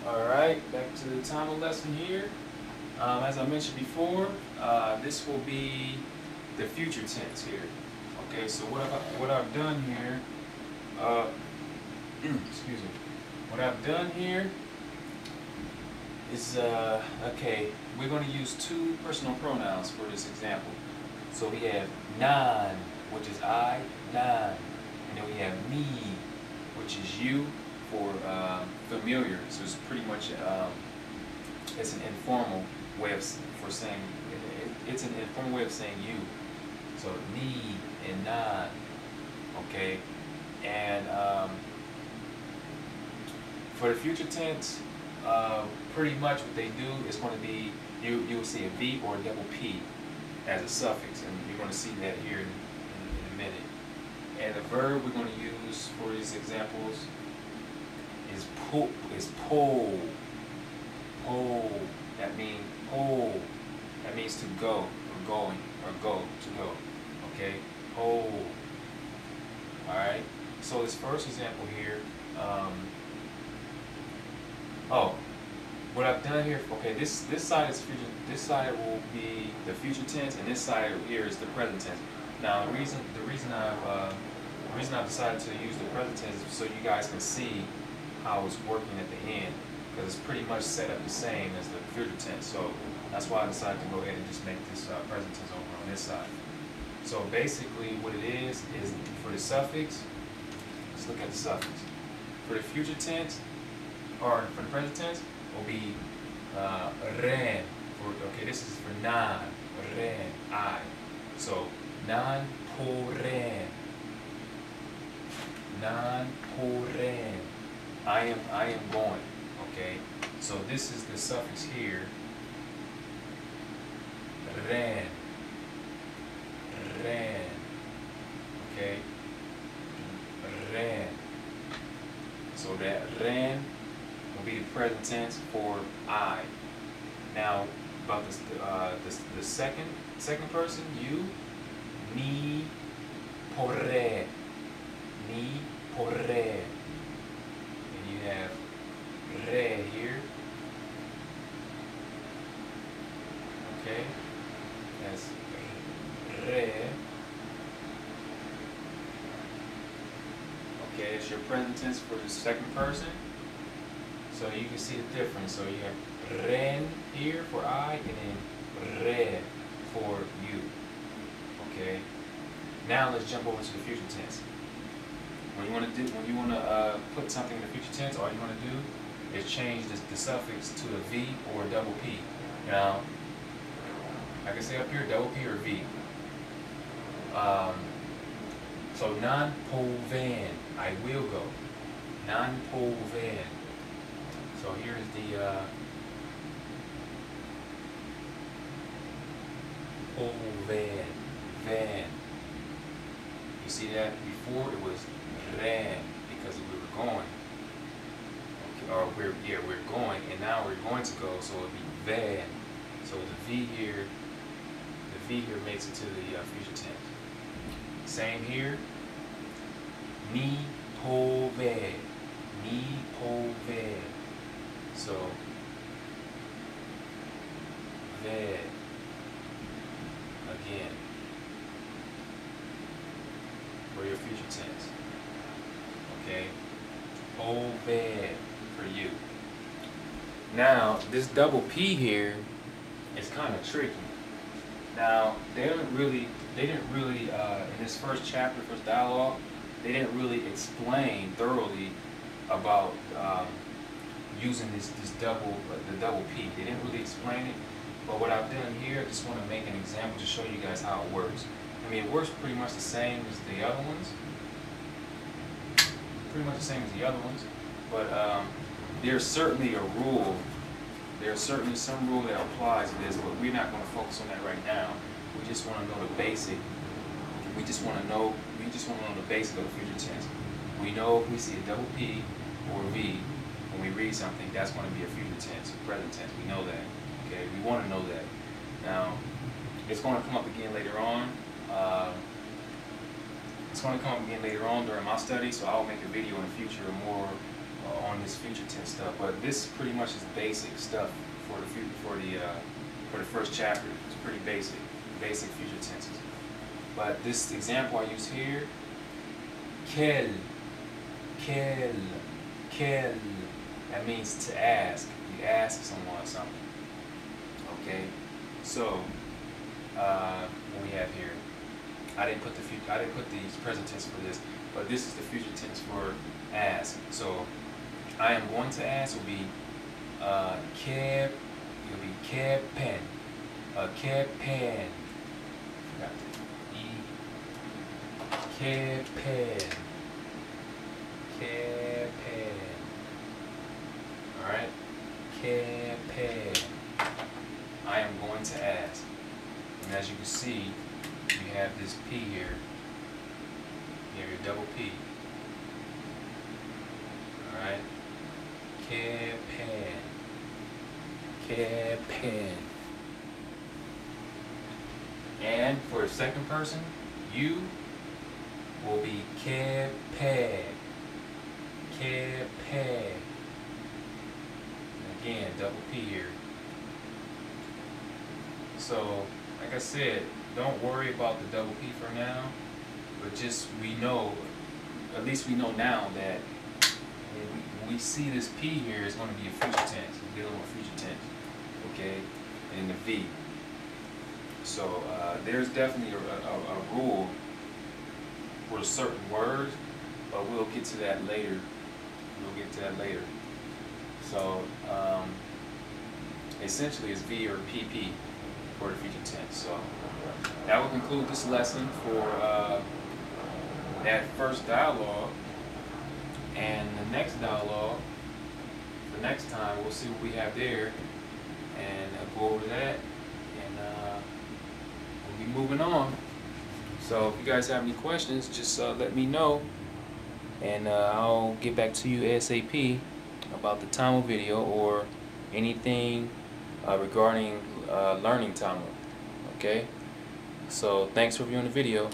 Alright, back to the time of lesson here. As I mentioned before, this will be the future tense here. Okay, so what I've done here, excuse me, what I've done here is, okay, we're going to use two personal pronouns for this example. So we have nan, which is I, nan, and then we have me, which is you, for familiar. So it's pretty much it's an informal way of for saying it's an informal way of saying you. So me and nan, okay, and for the future tense, pretty much what they do is going to be you will see a V or a double P as a suffix, and you're going to see that here in a minute. And the verb we're going to use for these examples is pull. That means pull. That means to go or going or go to go. Okay, pull. All right. So this first example here. What I've done here. Okay, this side is future. This side will be the future tense, and this side here is the present tense. Now the reason I've decided to use the present tense is so you guys can see how it's working at the end, because it's pretty much set up the same as the future tense. So that's why I decided to go ahead and just make this present tense over on this side. So basically what it is for the suffix, let's look at the suffix. For the future tense, or for the present tense, will be ren. Okay, this is for nan, ren, I. So nan po ren. Nan po ren. I am going. Okay, so this is the suffix here. Ren. Ren. Okay. Ren. So that ren will be the present tense for I. Now about the second person, you. Ni porre. Ni porre. And you have re here. Okay, that's re. Okay, it's your present tense for the second person. So you can see the difference. So you have ren here for I, and then re for you. Okay. Now let's jump over to the future tense. When you want to put something in the future tense, all you want to do is change the suffix to a V or a double P. Now, I can say up here double P or V. So nan po van, I will go. Nan po van. So here's the po van. You see that? Before it was ran because we were going. Okay, or we're going, and now we're going to go, so it'll be van. So the V here makes it to the future tense. Same here. Ni po ve. Ni po ve. So ve again for your future tense. Okay, po ve for you. Now this double P here is kind of tricky. Now they didn't really in this first chapter, first dialogue, they didn't really explain thoroughly about using the double P. They didn't really explain it. But what I've done here, I just want to make an example to show you guys how it works. I mean, it works pretty much the same as the other ones. Pretty much the same as the other ones. But there's certainly a rule. There's certainly some rule that applies to this, but we're not going to focus on that right now. We just want to know the basic. We just want to know the basic of the future tense. We know if we see a double P or V when we read something, that's going to be a future tense, a present tense. We know that. Okay, we want to know that. Now, it's going to come up again later on. It's going to come up again later on during my study, so I'll make a video in the future more on this future tense stuff. But this pretty much is basic stuff for the first chapter. It's pretty basic future tenses. But this example I use here, quel, that means to ask. You ask someone something. Okay, so what we have here, I didn't put the present tense for this, but this is the future tense for ask. So I am going to ask will be que pen, que pen. Forgot the E. Que pen, que pen. All right, que pen. I am going to ask. And as you can see, you have this P here. You have your double P. Alright? Que pen. Que pen. And for the second person, you will be que pe. Que pe. Again, double P here. So, like I said, don't worry about the double P for now, but just at least we know now that when we see this P here, it's going to be a future tense. We're dealing with future tense, okay, and the V. So there's definitely a rule for certain words, but we'll get to that later. So essentially it's V or PP for the future tense. So that will conclude this lesson for that first dialogue. And the next dialogue, for next time, we'll see what we have there, and go over that, and we'll be moving on. So if you guys have any questions, just let me know, and I'll get back to you ASAP about the Tamil video or anything regarding learning Tamil. Okay? So thanks for viewing the video.